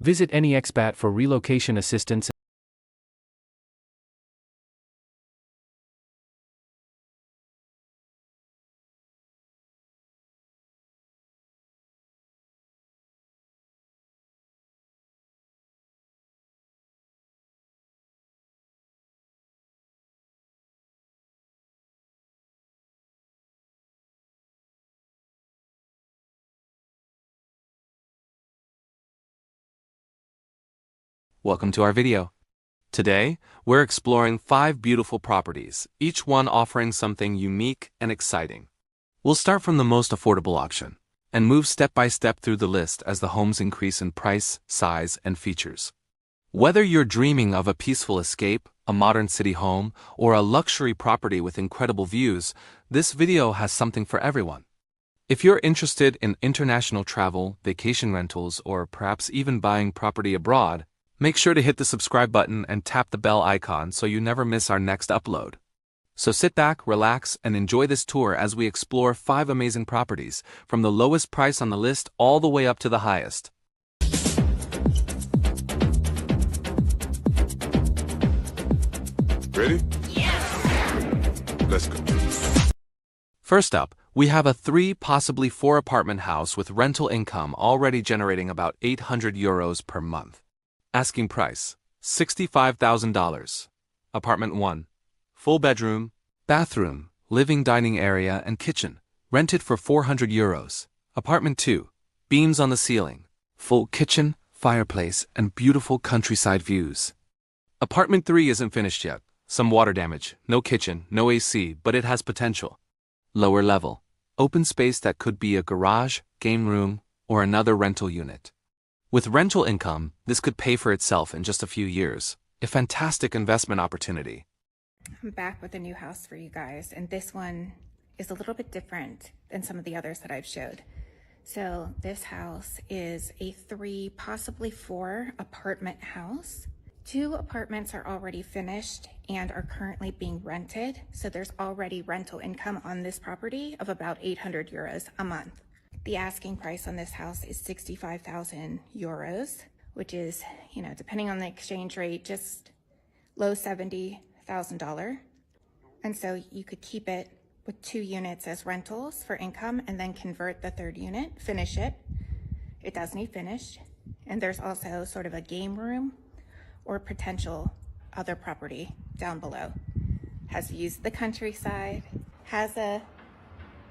Visit AnyExpat for relocation assistance. Welcome to our video. Today, we're exploring 5 beautiful properties, each one offering something unique and exciting. We'll start from the most affordable option and move step by step through the list as the homes increase in price, size, and features. Whether you're dreaming of a peaceful escape, a modern city home, or a luxury property with incredible views, this video has something for everyone. If you're interested in international travel, vacation rentals, or perhaps even buying property abroad, make sure to hit the subscribe button and tap the bell icon so you never miss our next upload. So sit back, relax, and enjoy this tour as we explore 5 amazing properties, from the lowest price on the list all the way up to the highest. Ready? Yeah. Let's go. First up, we have a 3, possibly 4 apartment house with rental income already generating about €800 per month. Asking price, $65,000. Apartment 1. Full bedroom, bathroom, living dining area, and kitchen. Rented for €400. Apartment 2. Beams on the ceiling. Full kitchen, fireplace, and beautiful countryside views. Apartment 3 isn't finished yet. Some water damage, no kitchen, no AC, but it has potential. Lower level. Open space that could be a garage, game room, or another rental unit. With rental income, this could pay for itself in just a few years. A fantastic investment opportunity. I'm back with a new house for you guys, and this one is a little bit different than some of the others that I've showed. So this house is a 3, possibly 4 apartment house. 2 apartments are already finished and are currently being rented. So there's already rental income on this property of about €800 a month. The asking price on this house is €65,000, which is, depending on the exchange rate, just low $70,000. And so you could keep it with 2 units as rentals for income and then convert the 3rd unit, finish it. It does need finished. And there's also sort of a game room or potential other property down below. Has views of the countryside, has a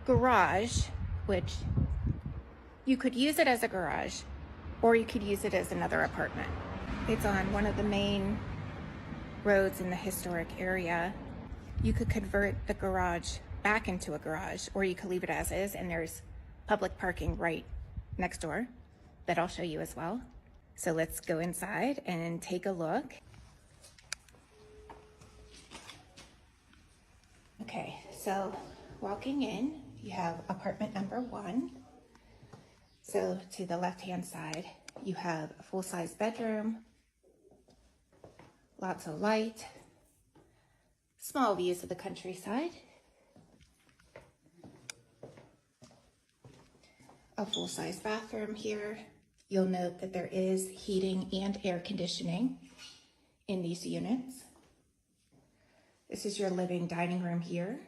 garage, which you could use it as a garage, or you could use it as another apartment. It's on one of the main roads in the historic area. You could convert the garage back into a garage, or you could leave it as is, and there's public parking right next door that I'll show you as well. So let's go inside and take a look. Okay, so walking in, you have apartment number 1. So to the left-hand side, you have a full-size bedroom, lots of light, small views of the countryside, a full-size bathroom here. You'll note that there is heating and air conditioning in these units. This is your living dining room here.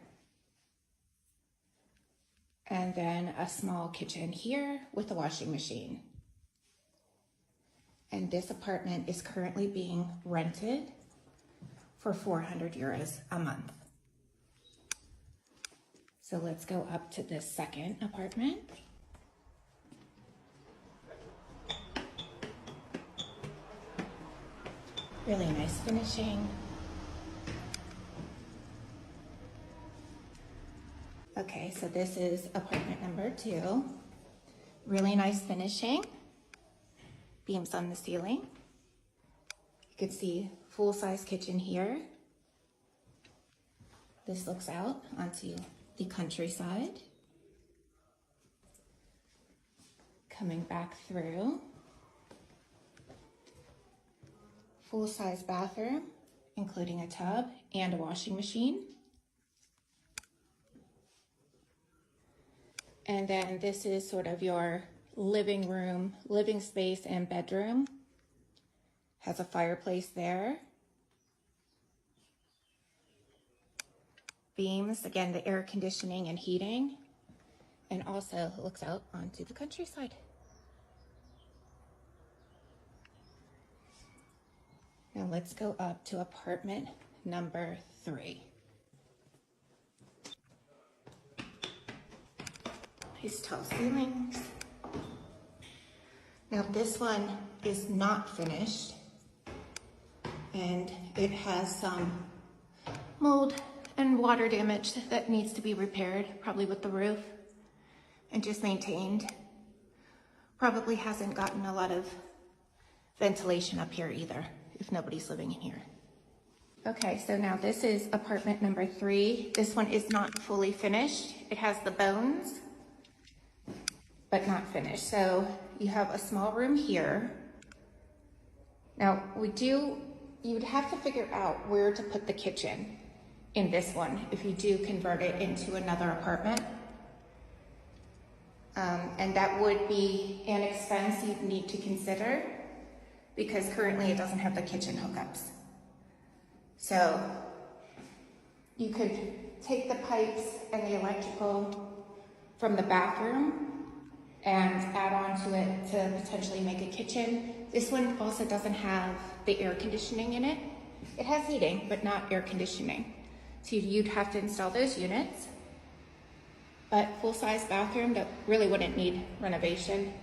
And then a small kitchen here with a washing machine. And this apartment is currently being rented for €400 a month. So let's go up to the 2nd apartment. Really nice finishing. Okay, so this is apartment number 2. Really nice finishing. Beams on the ceiling. You can see full-size kitchen here. This looks out onto the countryside. Coming back through. Full-size bathroom, including a tub and a washing machine. And then this is sort of your living room, living space, and bedroom Has a fireplace there. Beams, again, the air conditioning and heating. And also looks out onto the countryside. Now let's go up to apartment number 3. Nice tall ceilings. Now this one is not finished, and it has some mold and water damage that needs to be repaired, probably with the roof, and just maintained. Probably hasn't gotten a lot of ventilation up here either, if nobody's living in here. Okay, so now this is apartment number 3. This one is not fully finished. It has the bones, but not finished. So you have a small room here. Now you would have to figure out where to put the kitchen in this one if you do convert it into another apartment. And that would be an expense you'd need to consider because currently it doesn't have the kitchen hookups. So you could take the pipes and the electrical from the bathroom and add on to it to potentially make a kitchen. This one also doesn't have the air conditioning in it. It has heating, but not air conditioning. So you'd have to install those units. But full-size bathroom that really wouldn't need renovation.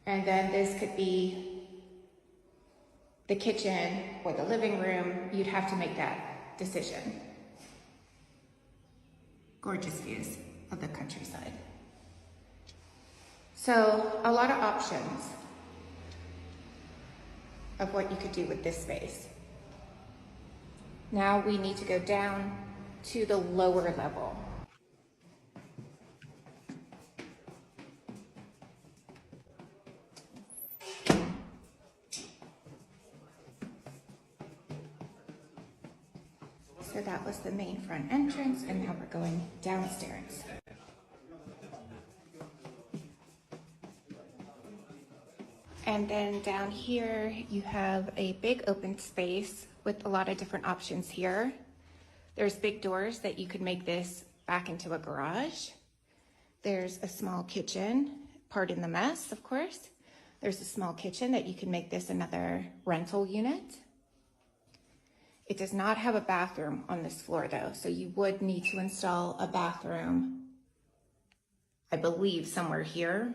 And then this could be the kitchen or the living room. You'd have to make that decision. Gorgeous views of the countryside. So a lot of options of what you could do with this space. Now we need to go down to the lower level. So that was the main front entrance, and now we're going downstairs. And then down here, you have a big open space with a lot of different options here. There's big doors that you could make this back into a garage. There's a small kitchen, pardon the mess, of course. There's a small kitchen that you can make this another rental unit. It does not have a bathroom on this floor though, so you would need to install a bathroom, I believe somewhere here.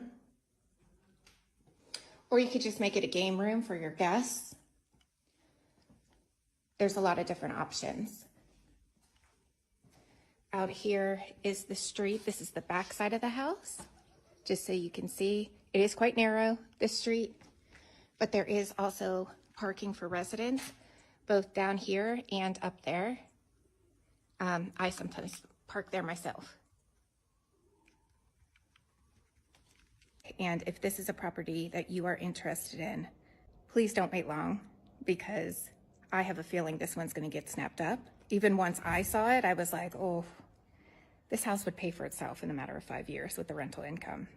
Or you could just make it a game room for your guests. There's a lot of different options. Out here is the street. This is the back side of the house, just so you can see. It is quite narrow, this street, but there is also parking for residents, both down here and up there. I sometimes park there myself. And if this is a property that you are interested in, please don't wait long, because I have a feeling this one's gonna get snapped up. Even once I saw it, I was like, oh, this house would pay for itself in a matter of 5 years with the rental income.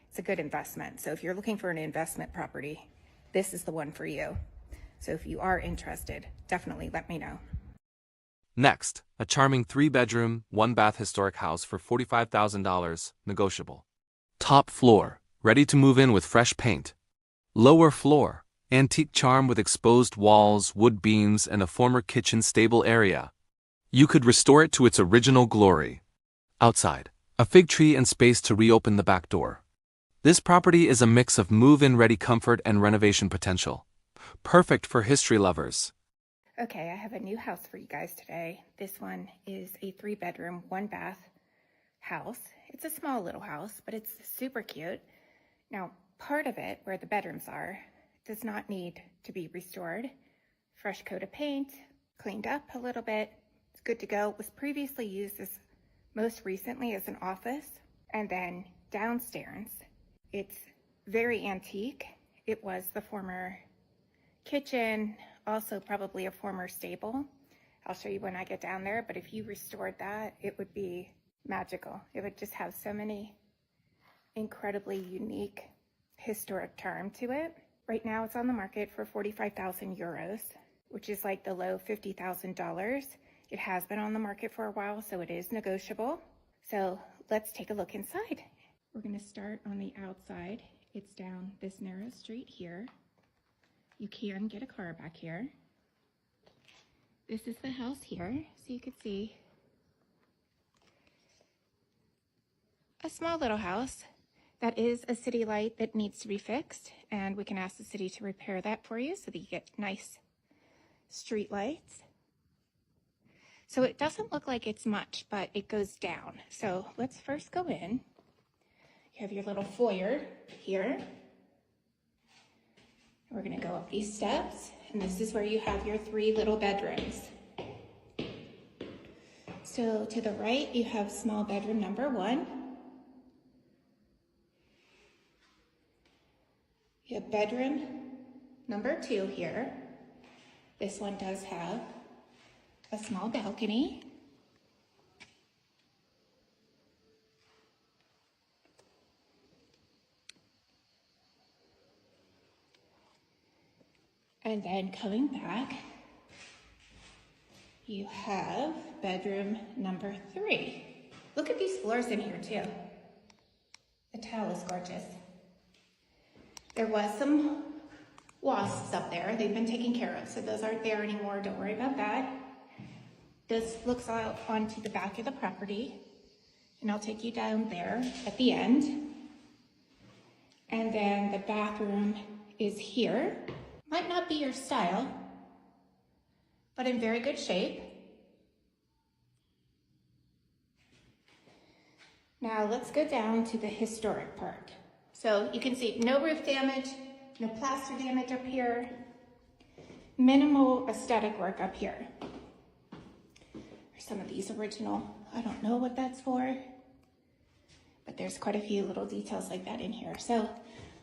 It's a good investment. So if you're looking for an investment property, this is the one for you. So if you are interested, definitely let me know. Next, a charming 3-bedroom, 1-bath historic house for $45,000, negotiable. Top floor, ready to move in with fresh paint. Lower floor, antique charm with exposed walls, wood beams, and a former kitchen stable area. You could restore it to its original glory. Outside, a fig tree and space to reopen the back door. This property is a mix of move-in ready comfort and renovation potential. Perfect for history lovers. Okay, I have a new house for you guys today. This one is a 3-bedroom, 1-bath house. It's a small little house, but it's super cute. Now, part of it, where the bedrooms are, does not need to be restored. Fresh coat of paint, cleaned up a little bit. It's good to go. It was previously used as most recently as an office. And then downstairs, it's very antique. It was the former kitchen, also probably a former stable. I'll show you when I get down there, but if you restored that, it would be magical. It would just have so many incredibly unique historic charm to it. Right now it's on the market for 45,000 euros, which is like the low $50,000. It has been on the market for a while, so it is negotiable. So let's take a look inside. We're going to start on the outside. It's down this narrow street here. You can get a car back here. This is the house here, so you can see a small little house. That is a city light that needs to be fixed, and we can ask the city to repair that for you so that you get nice street lights. So it doesn't look like it's much, but it goes down. So let's first go in. You have your little foyer here. We're going to go up these steps, and this is where you have your 3 little bedrooms. So to the right, you have small bedroom number 1. You have bedroom number 2 here. This one does have a small balcony. And then coming back, you have bedroom number 3. Look at these floors in here too. The tile is gorgeous. There was some wasps up there. They've been taken care of, so those aren't there anymore. Don't worry about that. This looks out onto the back of the property, and I'll take you down there at the end. And then the bathroom is here. Might not be your style, but in very good shape. Now let's go down to the historic part. So you can see no roof damage, no plaster damage up here, minimal aesthetic work up here. There's some of these original, I don't know what that's for, but there's quite a few little details like that in here. So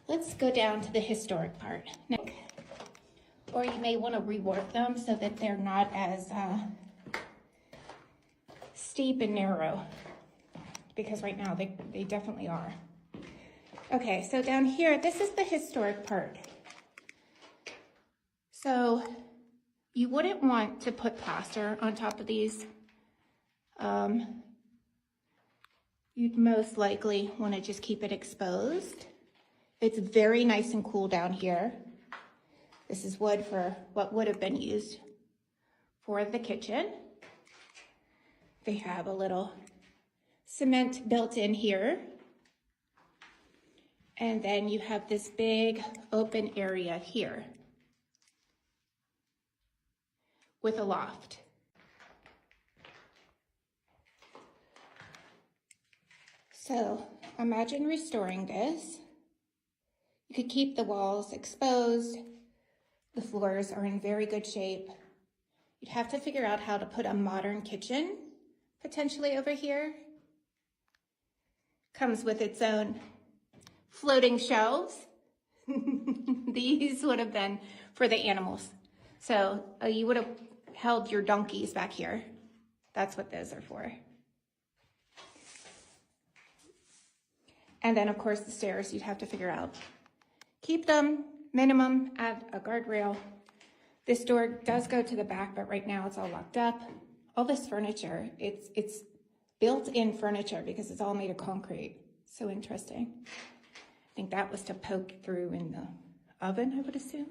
let's go down to the historic part. Now, or you may want to rework them so that they're not as steep and narrow, because right now they definitely are. Okay, so down here, this is the historic part. So you wouldn't want to put plaster on top of these. You'd most likely want to just keep it exposed. It's very nice and cool down here. This is wood for what would have been used for the kitchen. They have a little cement built in here. And then you have this big open area here with a loft. So imagine restoring this. You could keep the walls exposed. The floors are in very good shape. You'd have to figure out how to put a modern kitchen potentially over here. Comes with its own floating shelves. These would have been for the animals. So you would have held your donkeys back here. That's what those are for. And then of course the stairs you'd have to figure out. Keep them minimum, add a guardrail. This door does go to the back, but right now it's all locked up. All this furniture, it's built-in furniture because it's all made of concrete. So interesting. I think that was to poke through in the oven, I would assume.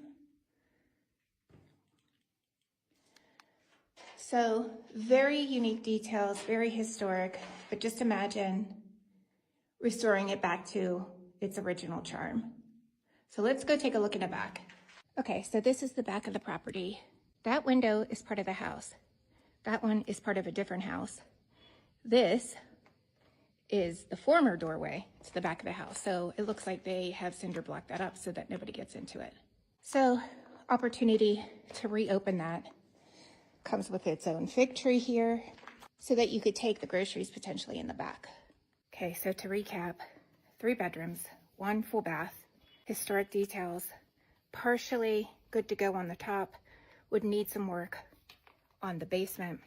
So very unique details, very historic, but just imagine restoring it back to its original charm. So let's go take a look in the back. Okay, so this is the back of the property. That window is part of the house. That one is part of a different house. This is the former doorway to the back of the house. So it looks like they have cinder blocked that up so that nobody gets into it. So opportunity to reopen that. Comes with its own fig tree here so that you could take the groceries potentially in the back. Okay, so to recap, 3 bedrooms, 1 full bath, historic details, partially good to go on the top, would need some work on the basement.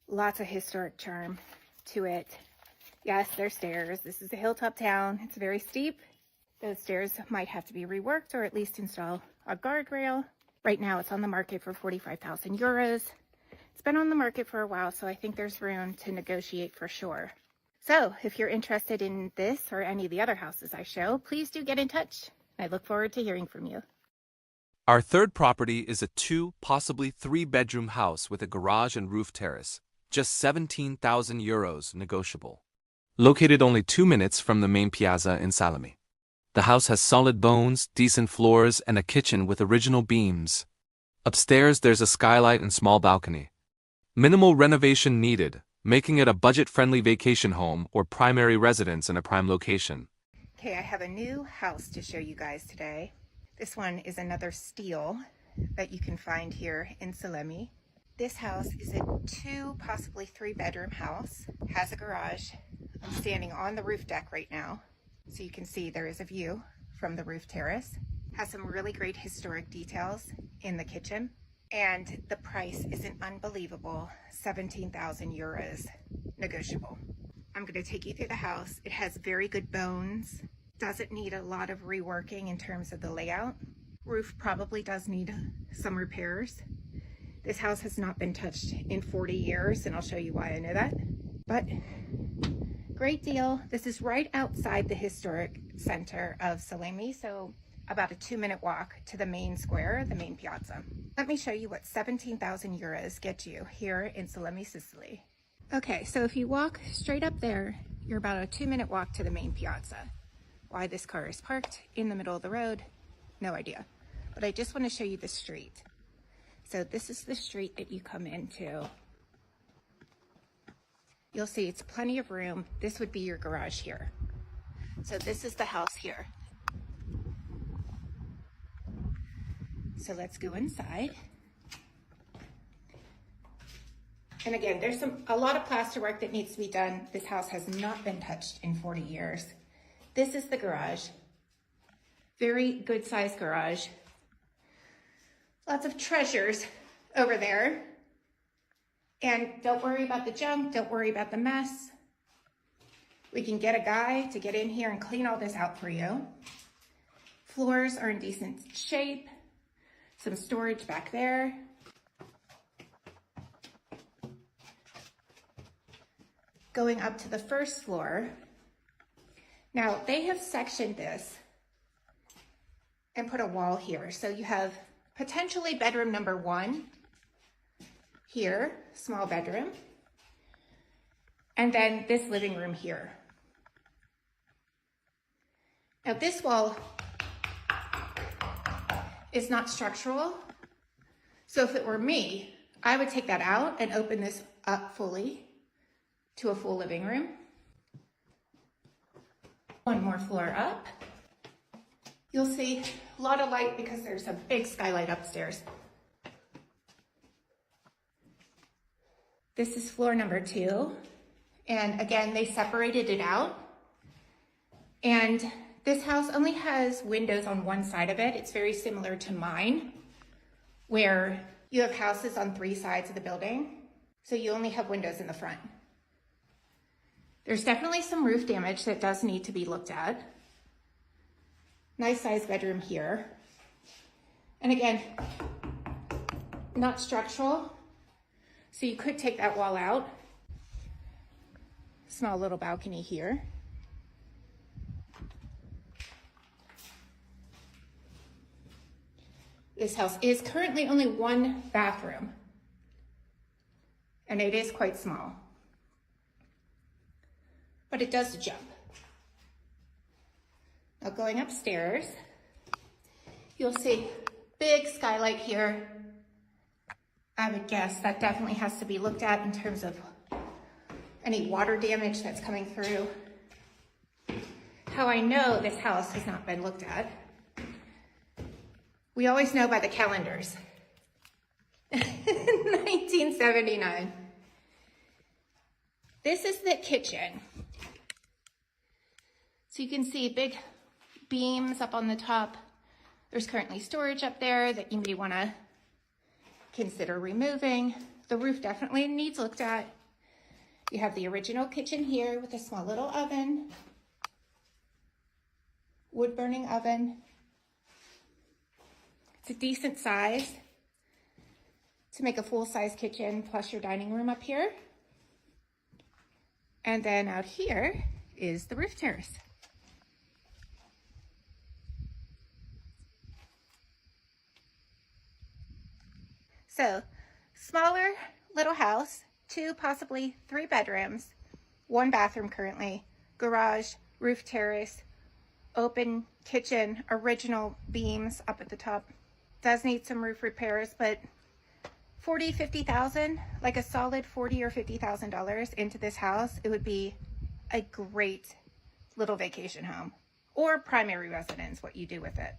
Lots of historic charm to it. Yes, there's stairs. This is a hilltop town. It's very steep. Those stairs might have to be reworked or at least install a guardrail. Right now it's on the market for 45,000 euros. It's been on the market for a while, so I think there's room to negotiate for sure. So if you're interested in this or any of the other houses I show, please do get in touch. I look forward to hearing from you. Our third property is a 2, possibly 3-bedroom house with a garage and roof terrace. Just 17,000 euros negotiable. Located only 2 minutes from the main piazza in Salemi. The house has solid bones, decent floors, and a kitchen with original beams. Upstairs there's a skylight and small balcony. Minimal renovation needed, making it a budget-friendly vacation home or primary residence in a prime location. Okay, I have a new house to show you guys today. This one is another steel that you can find here in Salemi. This house is a 2, possibly 3-bedroom house, has a garage. I'm standing on the roof deck right now, so you can see there is a view from the roof terrace. Has some really great historic details in the kitchen, and the price is an unbelievable 17,000 euros negotiable. I'm going to take you through the house. It has very good bones, doesn't need a lot of reworking in terms of the layout. Roof probably does need some repairs. This house has not been touched in 40 years, and I'll show you why I know that. But great deal. This is right outside the historic center of Salemi, so about a 2-minute walk to the main square, the main piazza. Let me show you what 17,000 euros get you here in Salemi, Sicily. Okay, so if you walk straight up there, you're about a 2-minute walk to the main piazza. Why this car is parked in the middle of the road, no idea. But I just want to show you the street. So this is the street that you come into. You'll see it's plenty of room. This would be your garage here. So this is the house here. So let's go inside. And again, there's a lot of plaster work that needs to be done. This house has not been touched in 40 years. This is the garage. Very good sized garage. Lots of treasures over there. And don't worry about the junk, don't worry about the mess. We can get a guy to get in here and clean all this out for you. Floors are in decent shape. Some storage back there. Going up to the first floor. Now they have sectioned this and put a wall here. So you have potentially bedroom number 1 here, small bedroom, and then this living room here. Now this wall is not structural, so if it were me, I would take that out and open this up fully to a full living room. One more floor up. You'll see a lot of light because there's a big skylight upstairs. This is floor number 2. And again, they separated it out. And this house only has windows on one side of it. It's very similar to mine, where you have houses on 3 sides of the building. So you only have windows in the front. There's definitely some roof damage that does need to be looked at. Nice sized bedroom here. And again, not structural, so you could take that wall out. Small little balcony here. This house is currently only 1 bathroom, and it is quite small, but it does jump. Now going upstairs, you'll see big skylight here. I would guess that definitely has to be looked at in terms of any water damage that's coming through. How I know this house has not been looked at, we always know by the calendars. 1979. This is the kitchen. So you can see big beams up on the top. There's currently storage up there that you may want to consider removing. The roof definitely needs looked at. You have the original kitchen here with a small little oven. wood burning oven. It's a decent size to make a full-size kitchen plus your dining room up here. And then out here is the roof terrace. So, smaller little house, 2, possibly 3 bedrooms, 1 bathroom currently, garage, roof terrace, open kitchen, original beams up at the top. Does need some roof repairs, but 40, 50,000, like a solid 40 or $50,000 into this house, it would be a great little vacation home or primary residence, what you do with it.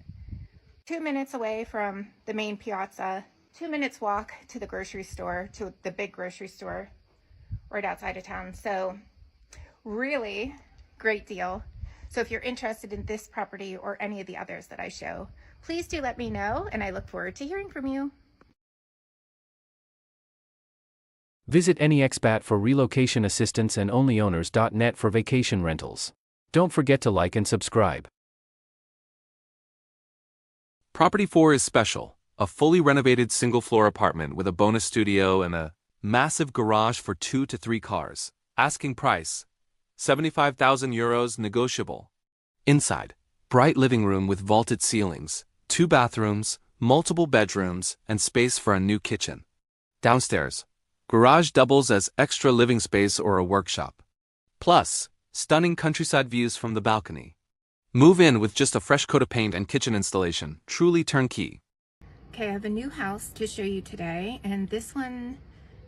2 minutes away from the main piazza, 2 minutes walk to the grocery store, to the big grocery store right outside of town. So really great deal. So if you're interested in this property or any of the others that I show, please do let me know, and I look forward to hearing from you. Visit AnyExpat for relocation assistance and onlyowners.net for vacation rentals. Don't forget to like and subscribe. Property 4 is special. A fully renovated single-floor apartment with a bonus studio and a massive garage for 2 to 3 cars. Asking price, €75,000 negotiable. Inside, bright living room with vaulted ceilings, 2 bathrooms, multiple bedrooms, and space for a new kitchen. Downstairs, garage doubles as extra living space or a workshop. Plus, stunning countryside views from the balcony. Move in with just a fresh coat of paint and kitchen installation, truly turnkey. Okay, I have a new house to show you today, and this one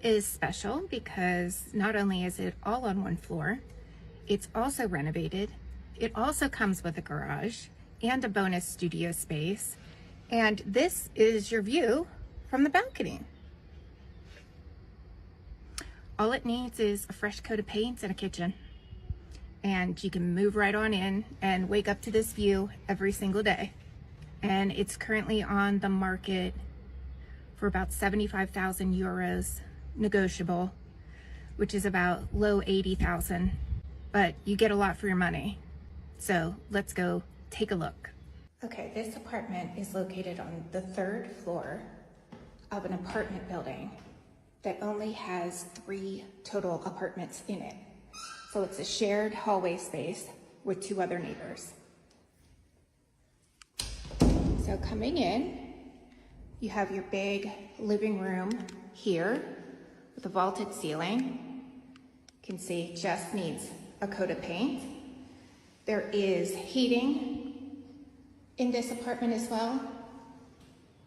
is special because not only is it all on 1 floor, it's also renovated. It also comes with a garage and a bonus studio space, and this is your view from the balcony. All it needs is a fresh coat of paint and a kitchen, and you can move right on in and wake up to this view every single day. And it's currently on the market for about €75,000 negotiable, which is about low 80,000, but you get a lot for your money. So let's go take a look. Okay, this apartment is located on the 3rd floor of an apartment building that only has 3 total apartments in it. So it's a shared hallway space with 2 other neighbors. So coming in, you have your big living room here with a vaulted ceiling. You can see just needs a coat of paint. There is heating in this apartment as well.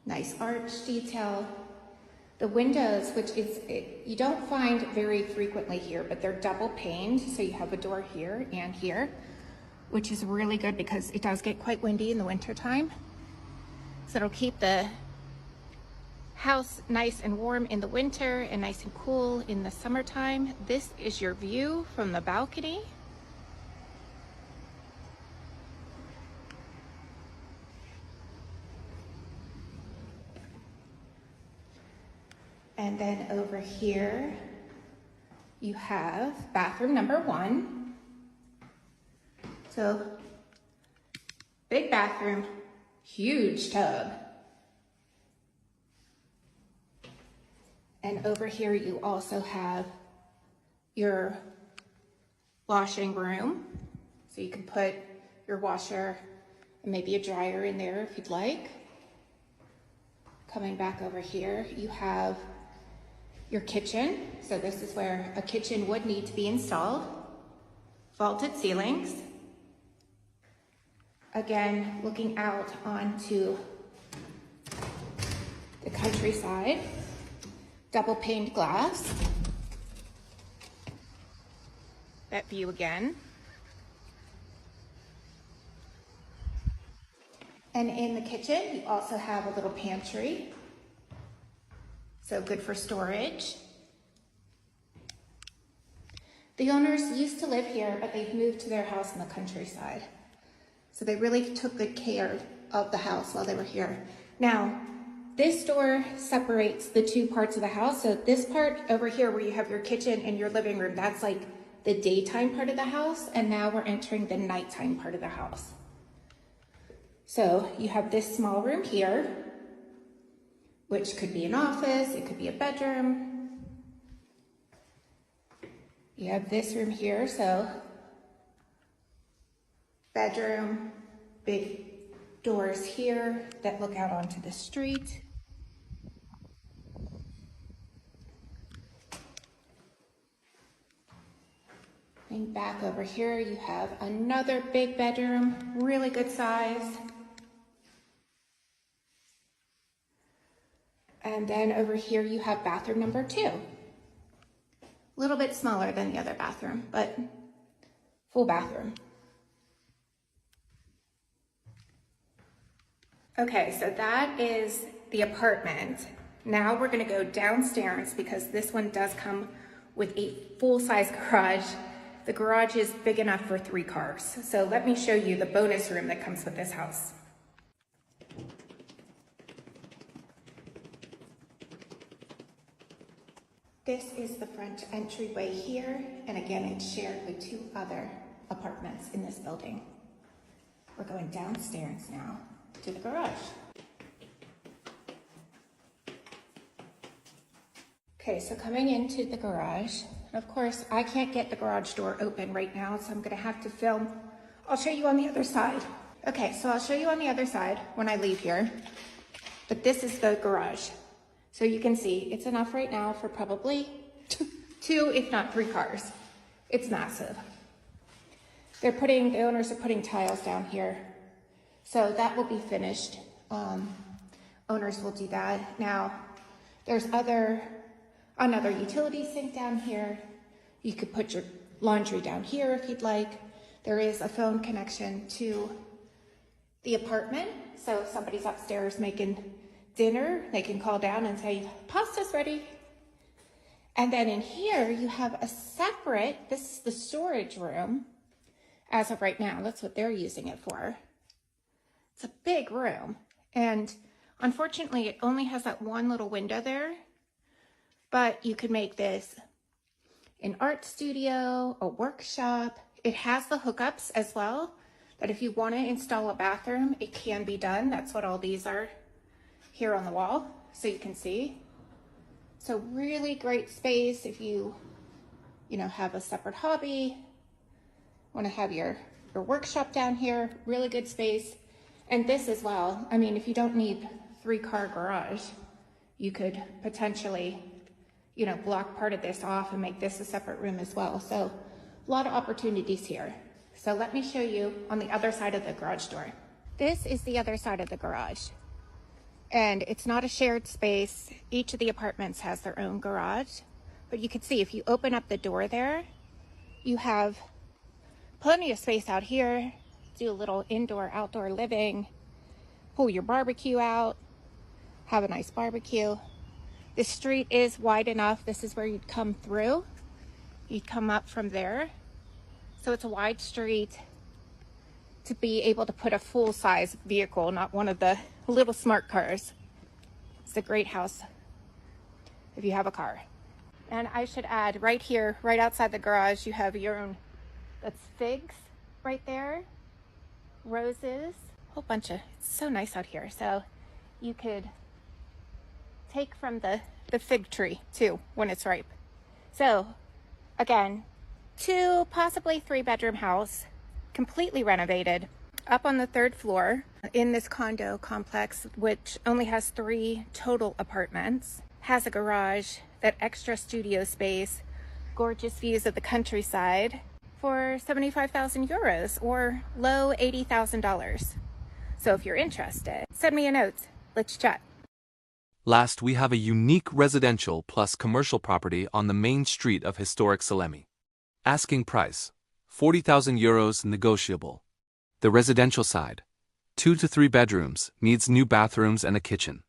Nice arch detail. The windows, which is, you don't find very frequently here, but they're double paned. So you have a door here and here, which is really good because it does get quite windy in the winter time. So it'll keep the house nice and warm in the winter and nice and cool in the summertime. This is your view from the balcony. And then over here, you have bathroom number 1. So big bathroom, huge tub. And over here you also have your washing room. So you can put your washer and maybe a dryer in there if you'd like. Coming back over here, you have your kitchen. So this is where a kitchen would need to be installed. Vaulted ceilings. Again, looking out onto the countryside. Double paned glass. That view again. And in the kitchen, you also have a little pantry. So good for storage. The owners used to live here, but they've moved to their house in the countryside. So they really took good care of the house while they were here. Now, this door separates the 2 parts of the house. So this part over here where you have your kitchen and your living room, that's like the daytime part of the house. And now we're entering the nighttime part of the house. So you have this small room here, which could be an office, it could be a bedroom. You have this room here, so bedroom, big doors here that look out onto the street. And back over here, you have another big bedroom, really good size. And then over here, you have bathroom number 2. A little bit smaller than the other bathroom, but full bathroom. Okay, so that is the apartment. Now we're gonna go downstairs because this one does come with a full-size garage. The garage is big enough for 3 cars. So let me show you the bonus room that comes with this house. This is the front entryway here, and again, it's shared with 2 other apartments in this building. We're going downstairs now to the garage. Okay, so coming into the garage, of course, I can't get the garage door open right now, so I'm gonna have to film. I'll show you on the other side. Okay, so I'll show you on the other side when I leave here, but this is the garage. So you can see it's enough right now for probably 2, if not 3 cars. It's massive. The owners are putting tiles down here. So that will be finished. Owners will do that. Now, there's another utility sink down here. You could put your laundry down here if you'd like. There is a phone connection to the apartment. So if somebody's upstairs making dinner, they can call down and say, pasta's ready. And then in here, you have a separate, this is the storage room. As of right now, that's what they're using it for. It's a big room. And unfortunately, it only has that one little window there. But you could make this an art studio, a workshop. It has the hookups as well, that if you want to install a bathroom, it can be done. That's what all these are here on the wall, so you can see. So really great space if you have a separate hobby, want to have your workshop down here, really good space. And this as well, I mean, if you don't need 3-car garage, you could potentially, block part of this off and make this a separate room as well. So a lot of opportunities here. So let me show you on the other side of the garage door. This is the other side of the garage. And it's not a shared space. Each of the apartments has their own garage. But you can see if you open up the door there, you have plenty of space out here. Do a little indoor-outdoor living. Pull your barbecue out. Have a nice barbecue. The street is wide enough. This is where you'd come through. You'd come up from there. So it's a wide street to be able to put a full-size vehicle, not one of the little smart cars. It's a great house if you have a car. And I should add, right here, right outside the garage, you have your own, that's figs right there, roses, a whole bunch of, it's so nice out here. So you could take from the fig tree too when it's ripe. So again, 2, possibly 3-bedroom house, completely renovated, up on the 3rd floor in this condo complex, which only has 3 total apartments, has a garage, that extra studio space, gorgeous views of the countryside for 75,000 euros or low $80,000. So if you're interested, send me a note. Let's chat. Last, we have a unique residential plus commercial property on the main street of historic Salemi. Asking price, 40,000 euros negotiable. The residential side, 2 to 3 bedrooms, needs new bathrooms and a kitchen.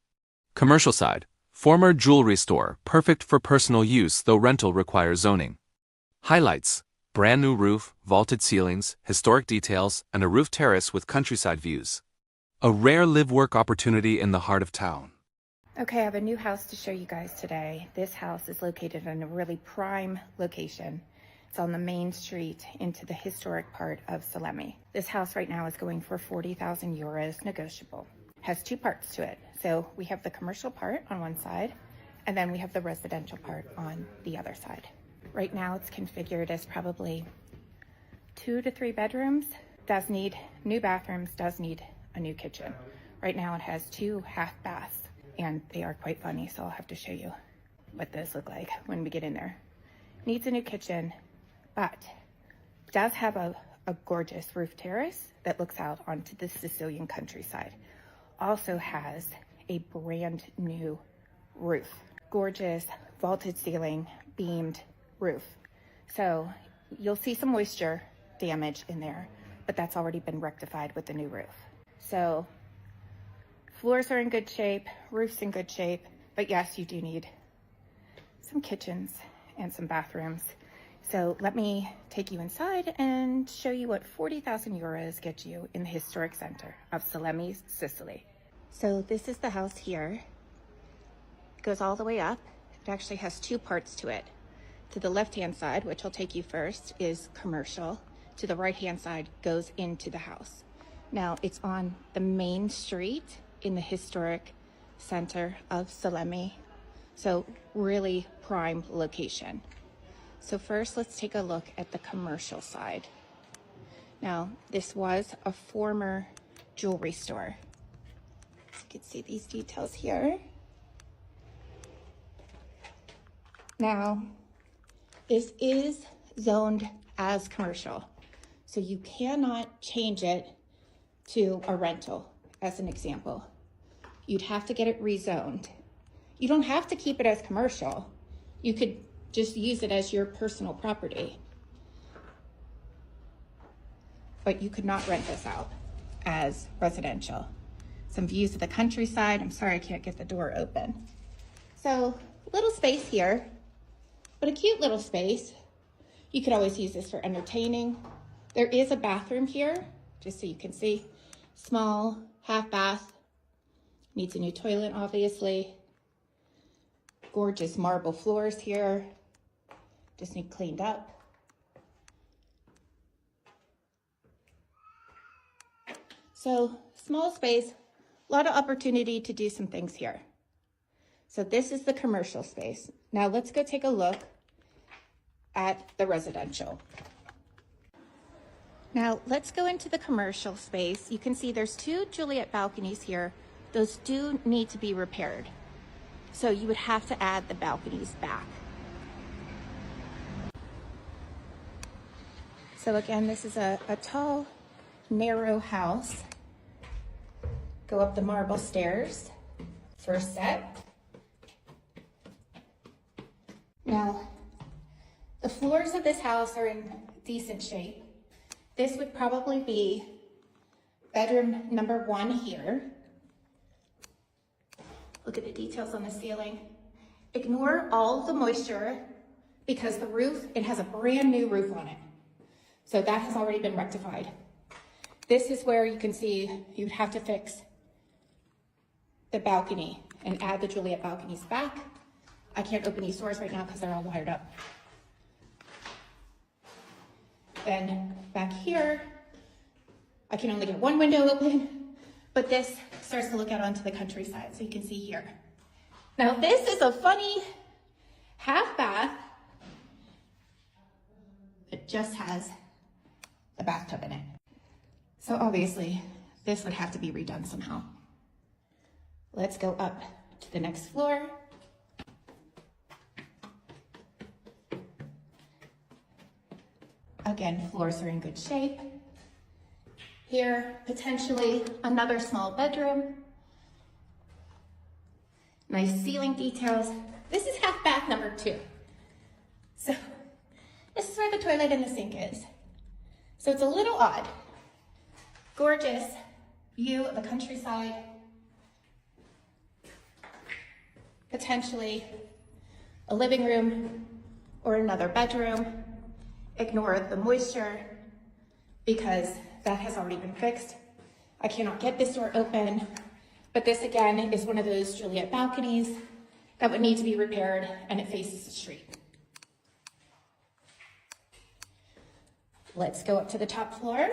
Commercial side, former jewelry store, perfect for personal use though rental requires zoning. Highlights, brand new roof, vaulted ceilings, historic details, and a roof terrace with countryside views. A rare live-work opportunity in the heart of town. Okay, I have a new house to show you guys today. This house is located in a really prime location. It's on the main street into the historic part of Salemi. This house right now is going for 40,000 euros, negotiable. Has two parts to it. So we have the commercial part on one side, and then we have the residential part on the other side. Right now it's configured as probably 2 to 3 bedrooms. Does need new bathrooms, does need a new kitchen. Right now it has 2 half baths, and they are quite funny, so I'll have to show you what those look like when we get in there. Needs a new kitchen, but does have a gorgeous roof terrace that looks out onto the Sicilian countryside. Also has a brand new roof. Gorgeous vaulted ceiling, beamed roof. So you'll see some moisture damage in there, but that's already been rectified with the new roof. So floors are in good shape, roof's in good shape, but yes, you do need some kitchens and some bathrooms. So let me take you inside and show you what 40,000 euros gets you in the historic center of Salemi, Sicily. So this is the house here. It goes all the way up. It actually has 2 parts to it. To the left-hand side, which I'll take you first, is commercial. To the right-hand side goes into the house. Now it's on the main street in the historic center of Salemi. So really prime location. So first, let's take a look at the commercial side. Now, this was a former jewelry store. So you can see these details here. Now, this is zoned as commercial, so you cannot change it to a rental, as an example. You'd have to get it rezoned. You don't have to keep it as commercial. You could just use it as your personal property. But you could not rent this out as residential. Some views of the countryside. I'm sorry I can't get the door open. So, little space here, but a cute little space. You could always use this for entertaining. There is a bathroom here, just so you can see. Small, half bath. Needs a new toilet, obviously. Gorgeous marble floors here. Just need cleaned up. So, small space, a lot of opportunity to do some things here. So this is the commercial space. Now let's go take a look at the residential. Now let's go into the commercial space. You can see there's 2 Juliet balconies here. Those do need to be repaired. So you would have to add the balconies back. So again, this is a tall, narrow house. Go up the marble stairs, first set. Now, the floors of this house are in decent shape. This would probably be bedroom number 1 here. Look at the details on the ceiling. Ignore all the moisture because the roof, it has a brand new roof on it. So that has already been rectified. This is where you can see you'd have to fix the balcony and add the Juliet balconies back. I can't open these doors right now because they're all wired up. Then back here, I can only get 1 window open, but this starts to look out onto the countryside, so you can see here. Now this is a funny half bath. It just has a bathtub in it. So obviously, this would have to be redone somehow. Let's go up to the next floor. Again, floors are in good shape. Here, potentially another small bedroom. Nice ceiling details. This is half bath number 2. So this is where the toilet and the sink is. So it's a little odd. Gorgeous view of the countryside. Potentially a living room or another bedroom. Ignore the moisture because that has already been fixed. I cannot get this door open, but this again is one of those Juliet balconies that would need to be repaired, and it faces the street. Let's go up to the top floor.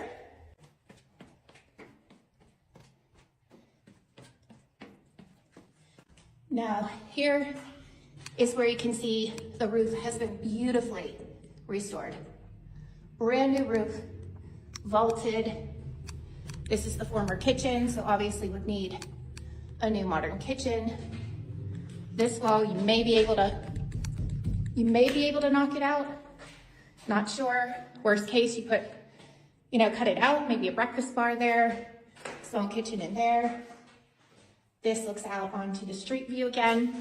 Now, here is where you can see the roof has been beautifully restored. Brand new roof, vaulted. This is the former kitchen, so obviously would need a new modern kitchen. This wall, you may be able to knock it out. Not sure. Worst case, you put, cut it out, maybe a breakfast bar there, small kitchen in there. This looks out onto the street view again.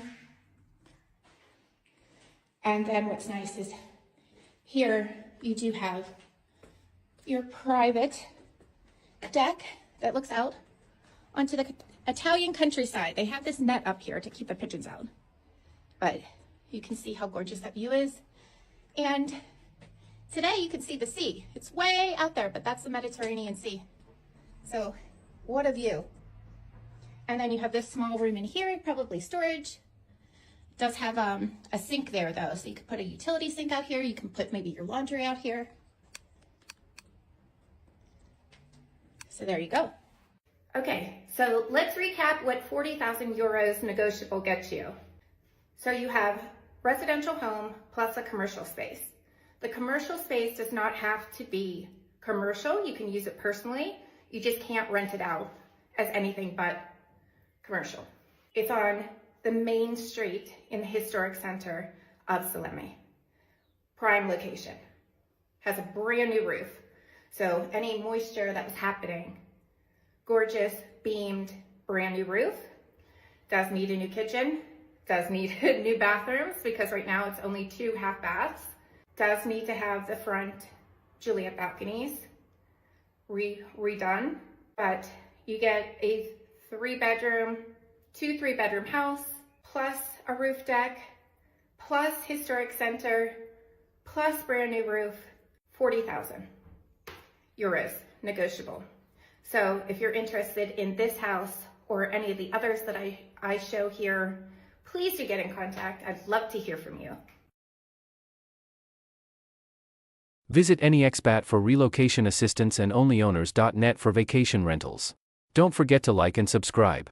And then what's nice is here you do have your private deck that looks out onto the Italian countryside. They have this net up here to keep the pigeons out. But you can see how gorgeous that view is. And today you can see the sea. It's way out there, but that's the Mediterranean Sea. So what a view. And then you have this small room in here, probably storage. It does have a sink there though, so you could put a utility sink out here. You can put maybe your laundry out here. So there you go. Okay, so let's recap what 40,000 euros negotiable gets you. So you have residential home plus a commercial space. The commercial space does not have to be commercial. You can use it personally. You just can't rent it out as anything but commercial. It's on the main street in the historic center of Salemme. Prime location. Has a brand new roof. So any moisture that was happening, gorgeous, beamed, brand new roof. Does need a new kitchen. Does need new bathrooms because right now it's only 2 half baths. Does need to have the front Juliet balconies redone, but you get a 3-bedroom, 2 3-bedroom house, plus a roof deck, plus historic center, plus brand new roof, 40,000 euros negotiable. So if you're interested in this house or any of the others that I show here, please do get in contact. I'd love to hear from you. Visit AnyExpat for relocation assistance and onlyowners.net for vacation rentals. Don't forget to like and subscribe.